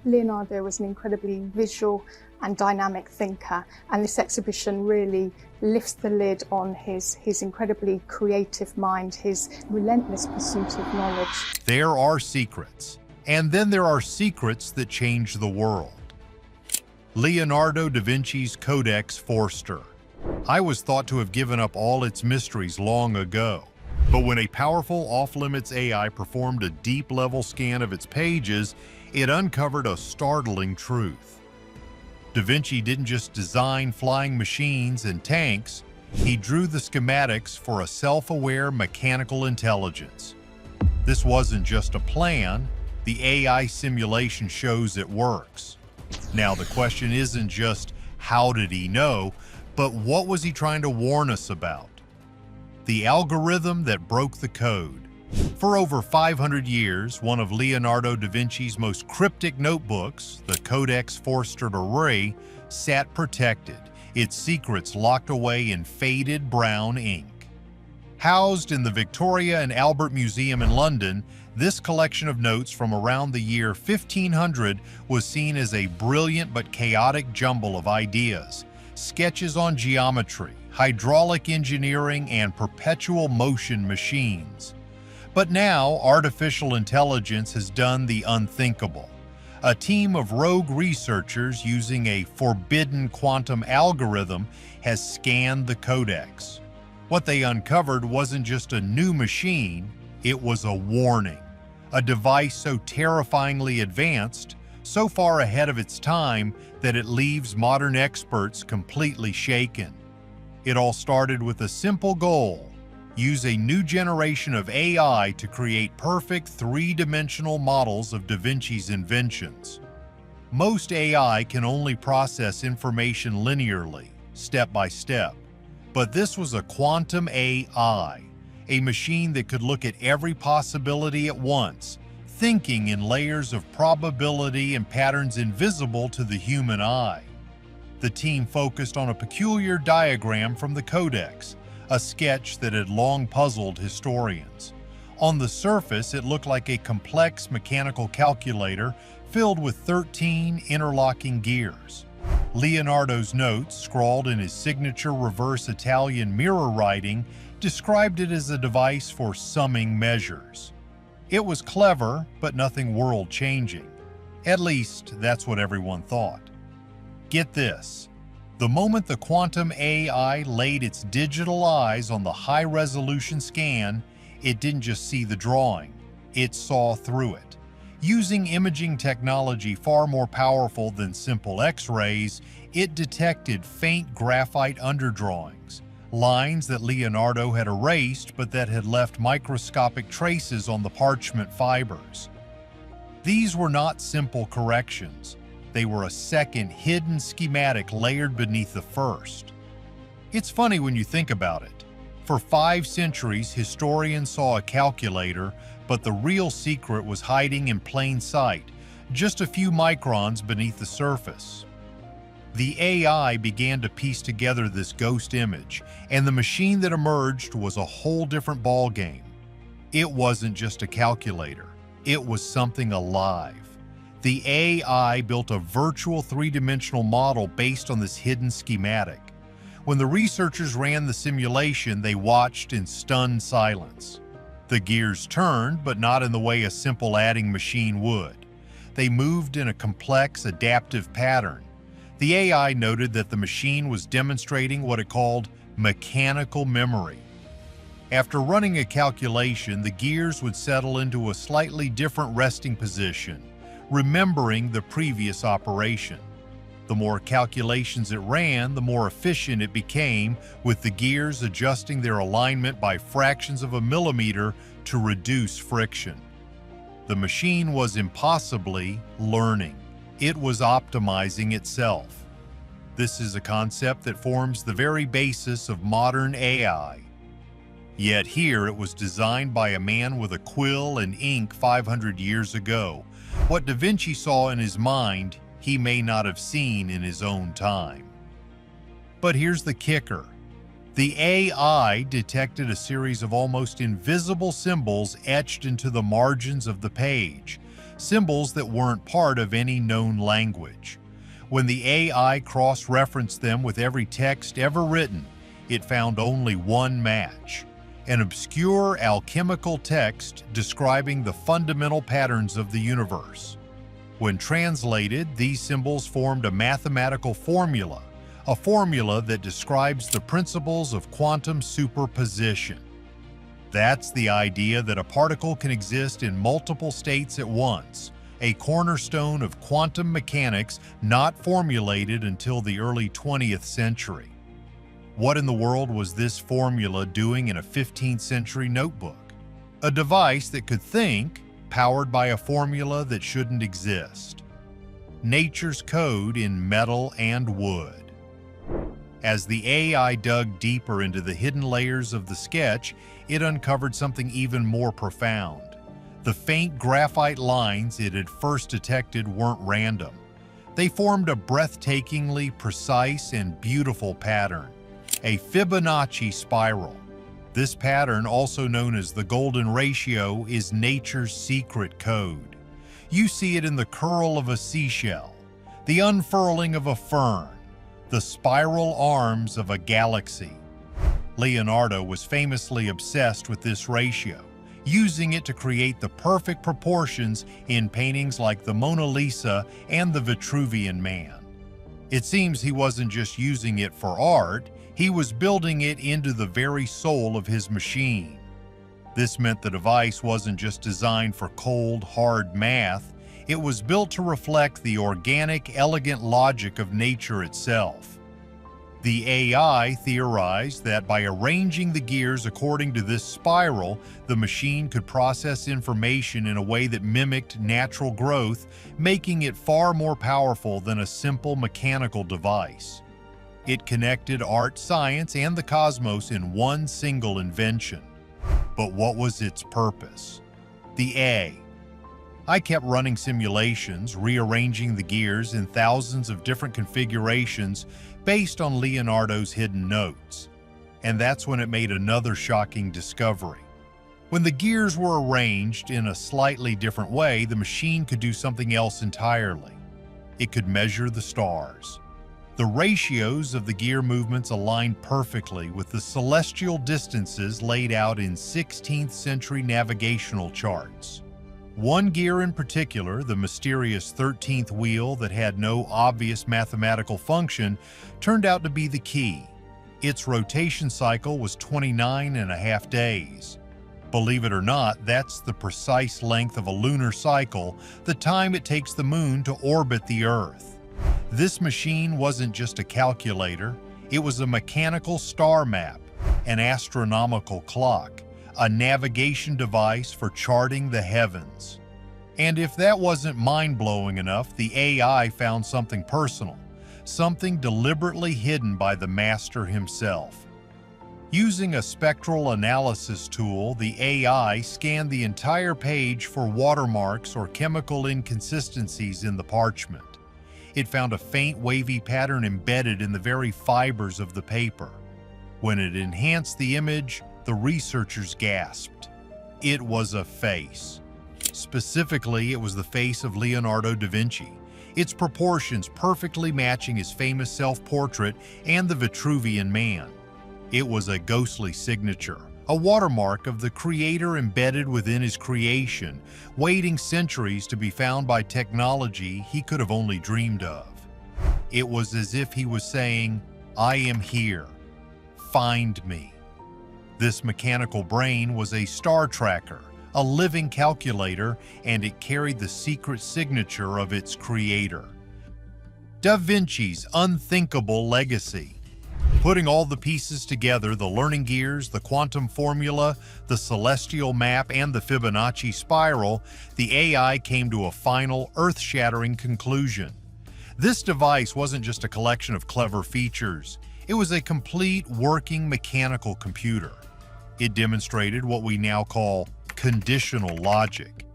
Leonardo was an incredibly visual and dynamic thinker, and this exhibition really lifts the lid on his incredibly creative mind, his relentless pursuit of knowledge. There are secrets, and then there are secrets that change the world. Leonardo da Vinci's Codex Forster. I was thought to have given up all its mysteries long ago, but when a powerful off-limits AI performed a deep-level scan of its pages, it uncovered a startling truth. Da Vinci didn't just design flying machines and tanks, he drew the schematics for a self-aware mechanical intelligence. This wasn't just a plan, the AI simulation shows it works. Now the question isn't just how did he know, but what was he trying to warn us about? The algorithm that broke the code. For over 500 years, one of Leonardo da Vinci's most cryptic notebooks, the Codex Forster, sat protected, its secrets locked away in faded brown ink. Housed in the Victoria and Albert Museum in London, this collection of notes from around the year 1500 was seen as a brilliant but chaotic jumble of ideas, sketches on geometry, hydraulic engineering, and perpetual motion machines. But now, artificial intelligence has done the unthinkable. A team of rogue researchers using a forbidden quantum algorithm has scanned the codex. What they uncovered wasn't just a new machine, it was a warning. A device so terrifyingly advanced, so far ahead of its time that it leaves modern experts completely shaken. It all started with a simple goal: use a new generation of AI to create perfect three-dimensional models of Da Vinci's inventions. Most AI can only process information linearly, step by step. But this was a quantum AI, a machine that could look at every possibility at once, thinking in layers of probability and patterns invisible to the human eye. The team focused on a peculiar diagram from the Codex, a sketch that had long puzzled historians. On the surface, it looked like a complex mechanical calculator filled with 13 interlocking gears. Leonardo's notes, scrawled in his signature reverse Italian mirror writing, described it as a device for summing measures. It was clever, but nothing world-changing. At least, that's what everyone thought. Get this. The moment the quantum AI laid its digital eyes on the high-resolution scan, it didn't just see the drawing, it saw through it. Using imaging technology far more powerful than simple X-rays, it detected faint graphite underdrawings, lines that Leonardo had erased but that had left microscopic traces on the parchment fibers. These were not simple corrections. They were a second hidden schematic layered beneath the first. It's funny when you think about it. For 5 centuries, historians saw a calculator, but the real secret was hiding in plain sight, just a few microns beneath the surface. The AI began to piece together this ghost image, and the machine that emerged was a whole different ballgame. It wasn't just a calculator, it was something alive. The AI built a virtual three-dimensional model based on this hidden schematic. When the researchers ran the simulation, they watched in stunned silence. The gears turned, but not in the way a simple adding machine would. They moved in a complex, adaptive pattern. The AI noted that the machine was demonstrating what it called mechanical memory. After running a calculation, the gears would settle into a slightly different resting position, remembering the previous operation. The more calculations it ran, the more efficient it became, with the gears adjusting their alignment by fractions of a millimeter to reduce friction. The machine was impossibly learning. It was optimizing itself. This is a concept that forms the very basis of modern AI. Yet here it was designed by a man with a quill and ink 500 years ago. What Da Vinci saw in his mind, he may not have seen in his own time. But here's the kicker. The AI detected a series of almost invisible symbols etched into the margins of the page, symbols that weren't part of any known language. When the AI cross-referenced them with every text ever written, it found only one match: an obscure alchemical text describing the fundamental patterns of the universe. When translated, these symbols formed a mathematical formula, a formula that describes the principles of quantum superposition. That's the idea that a particle can exist in multiple states at once, a cornerstone of quantum mechanics not formulated until the early 20th century. What in the world was this formula doing in a 15th century notebook? A device that could think, powered by a formula that shouldn't exist. Nature's code in metal and wood. As the AI dug deeper into the hidden layers of the sketch, it uncovered something even more profound. The faint graphite lines it had first detected weren't random. They formed a breathtakingly precise and beautiful pattern, a Fibonacci spiral. This pattern, also known as the golden ratio, is nature's secret code. You see it in the curl of a seashell, the unfurling of a fern, the spiral arms of a galaxy. Leonardo was famously obsessed with this ratio, using it to create the perfect proportions in paintings like the Mona Lisa and the Vitruvian Man. It seems he wasn't just using it for art, he was building it into the very soul of his machine. This meant the device wasn't just designed for cold, hard math, it was built to reflect the organic, elegant logic of nature itself. The AI theorized that by arranging the gears according to this spiral, the machine could process information in a way that mimicked natural growth, making it far more powerful than a simple mechanical device. It connected art, science, and the cosmos in one single invention. But what was its purpose? The A. I kept running simulations, rearranging the gears in thousands of different configurations based on Leonardo's hidden notes. And that's when it made another shocking discovery. When the gears were arranged in a slightly different way, the machine could do something else entirely. It could measure the stars. The ratios of the gear movements aligned perfectly with the celestial distances laid out in 16th century navigational charts. One gear in particular, the mysterious 13th wheel that had no obvious mathematical function, turned out to be the key. Its rotation cycle was 29.5 days. Believe it or not, that's the precise length of a lunar cycle, the time it takes the moon to orbit the Earth. This machine wasn't just a calculator, it was a mechanical star map, an astronomical clock, a navigation device for charting the heavens. And if that wasn't mind-blowing enough, the AI found something personal, something deliberately hidden by the master himself. Using a spectral analysis tool, the AI scanned the entire page for watermarks or chemical inconsistencies in the parchment. It found a faint wavy pattern embedded in the very fibers of the paper. When it enhanced the image, the researchers gasped. It was a face. Specifically, it was the face of Leonardo da Vinci, its proportions perfectly matching his famous self-portrait and the Vitruvian Man. It was a ghostly signature, a watermark of the creator embedded within his creation, waiting centuries to be found by technology he could have only dreamed of. It was as if he was saying, "I am here. Find me." This mechanical brain was a star tracker, a living calculator, and it carried the secret signature of its creator. Da Vinci's unthinkable legacy. Putting all the pieces together, the learning gears, the quantum formula, the celestial map, and the Fibonacci spiral, the AI came to a final, earth-shattering conclusion. This device wasn't just a collection of clever features. It was a complete working mechanical computer. It demonstrated what we now call conditional logic.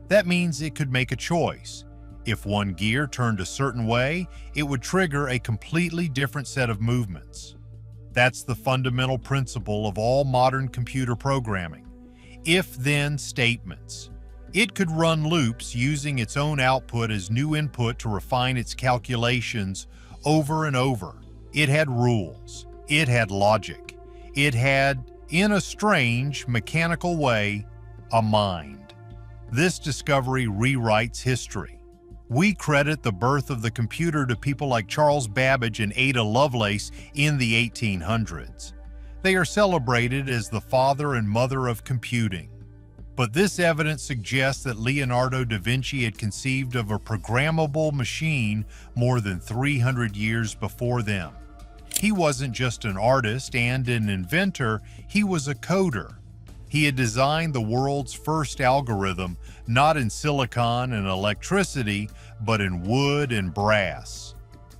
That means it could make a choice. If one gear turned a certain way, it would trigger a completely different set of movements. That's the fundamental principle of all modern computer programming. If-then statements. It could run loops using its own output as new input to refine its calculations over and over. It had rules. It had logic. It had, in a strange, mechanical way, a mind. This discovery rewrites history. We credit the birth of the computer to people like Charles Babbage and Ada Lovelace in the 1800s. They are celebrated as the father and mother of computing. But this evidence suggests that Leonardo da Vinci had conceived of a programmable machine more than 300 years before them. He wasn't just an artist and an inventor, he was a coder. He had designed the world's first algorithm, not in silicon and electricity, but in wood and brass.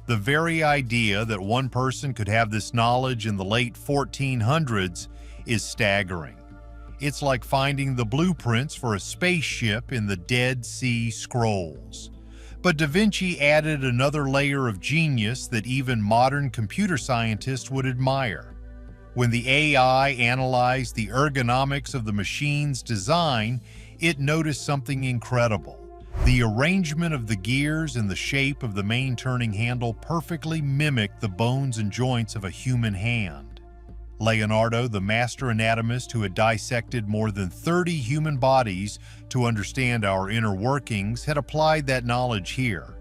The very idea that one person could have this knowledge in the late 1400s is staggering. It's like finding the blueprints for a spaceship in the Dead Sea Scrolls. But Da Vinci added another layer of genius that even modern computer scientists would admire. When the AI analyzed the ergonomics of the machine's design, it noticed something incredible. The arrangement of the gears and the shape of the main turning handle perfectly mimicked the bones and joints of a human hand. Leonardo, the master anatomist who had dissected more than 30 human bodies to understand our inner workings, had applied that knowledge here.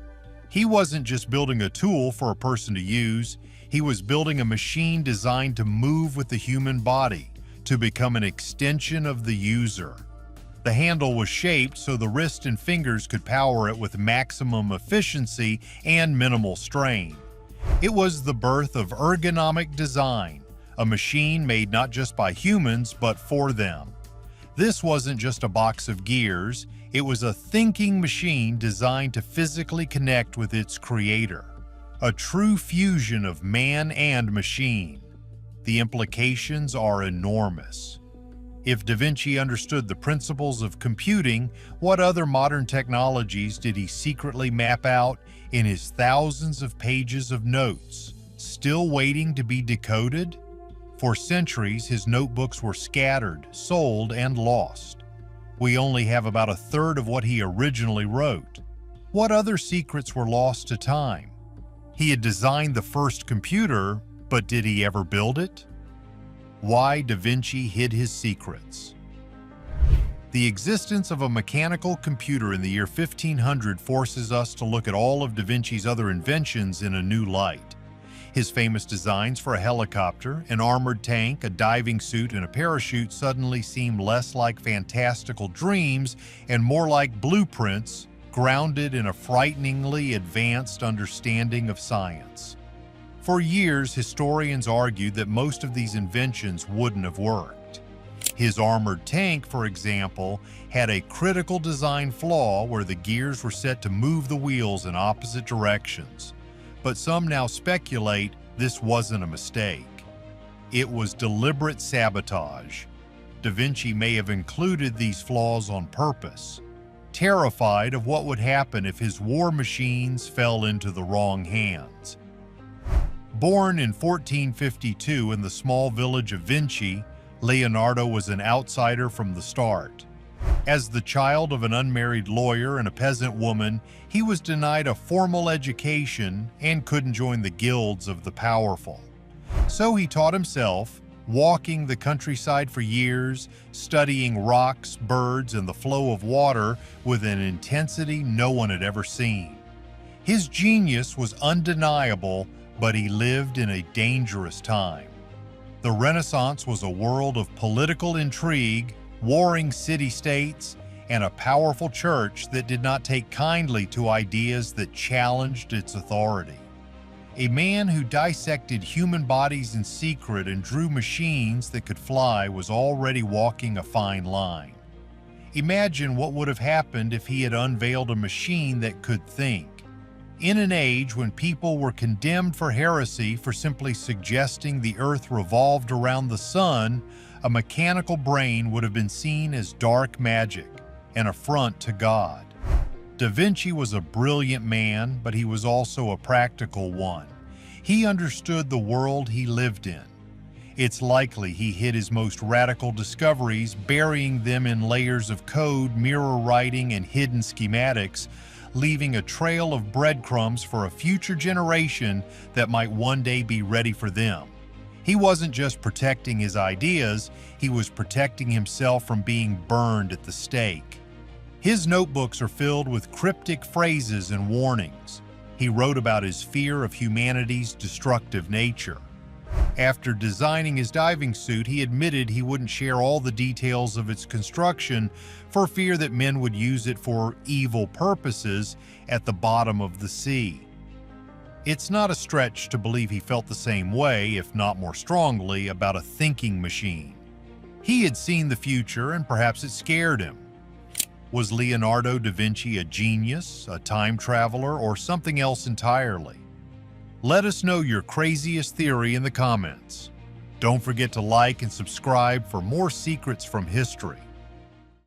He wasn't just building a tool for a person to use, he was building a machine designed to move with the human body, to become an extension of the user. The handle was shaped so the wrist and fingers could power it with maximum efficiency and minimal strain. It was the birth of ergonomic design, a machine made not just by humans, but for them. This wasn't just a box of gears, it was a thinking machine designed to physically connect with its creator. A true fusion of man and machine. The implications are enormous. If Da Vinci understood the principles of computing, what other modern technologies did he secretly map out in his thousands of pages of notes, still waiting to be decoded? For centuries, his notebooks were scattered, sold, and lost. We only have about a third of what he originally wrote. What other secrets were lost to time? He had designed the first computer, but did he ever build it? Why Da Vinci hid his secrets. The existence of a mechanical computer in the year 1500 forces us to look at all of Da Vinci's other inventions in a new light. His famous designs for a helicopter, an armored tank, a diving suit, and a parachute suddenly seem less like fantastical dreams and more like blueprints grounded in a frighteningly advanced understanding of science. For years, historians argued that most of these inventions wouldn't have worked. His armored tank, for example, had a critical design flaw where the gears were set to move the wheels in opposite directions. But some now speculate this wasn't a mistake. It was deliberate sabotage. Da Vinci may have included these flaws on purpose, terrified of what would happen if his war machines fell into the wrong hands. Born in 1452 in the small village of Vinci, Leonardo was an outsider from the start. As the child of an unmarried lawyer and a peasant woman, he was denied a formal education and couldn't join the guilds of the powerful. So he taught himself, walking the countryside for years, studying rocks, birds, and the flow of water with an intensity no one had ever seen. His genius was undeniable, but he lived in a dangerous time. The Renaissance was a world of political intrigue, warring city-states, and a powerful church that did not take kindly to ideas that challenged its authority. A man who dissected human bodies in secret and drew machines that could fly was already walking a fine line. Imagine what would have happened if he had unveiled a machine that could think. In an age when people were condemned for heresy for simply suggesting the earth revolved around the sun, a mechanical brain would have been seen as dark magic, an affront to God. Da Vinci was a brilliant man, but he was also a practical one. He understood the world he lived in. It's likely he hid his most radical discoveries, burying them in layers of code, mirror writing, and hidden schematics, leaving a trail of breadcrumbs for a future generation that might one day be ready for them. He wasn't just protecting his ideas, he was protecting himself from being burned at the stake. His notebooks are filled with cryptic phrases and warnings. He wrote about his fear of humanity's destructive nature. After designing his diving suit, he admitted he wouldn't share all the details of its construction for fear that men would use it for evil purposes at the bottom of the sea. It's not a stretch to believe he felt the same way, if not more strongly, about a thinking machine. He had seen the future, and perhaps it scared him. Was Leonardo da Vinci a genius, a time traveler, or something else entirely? Let us know your craziest theory in the comments. Don't forget to like and subscribe for more secrets from history.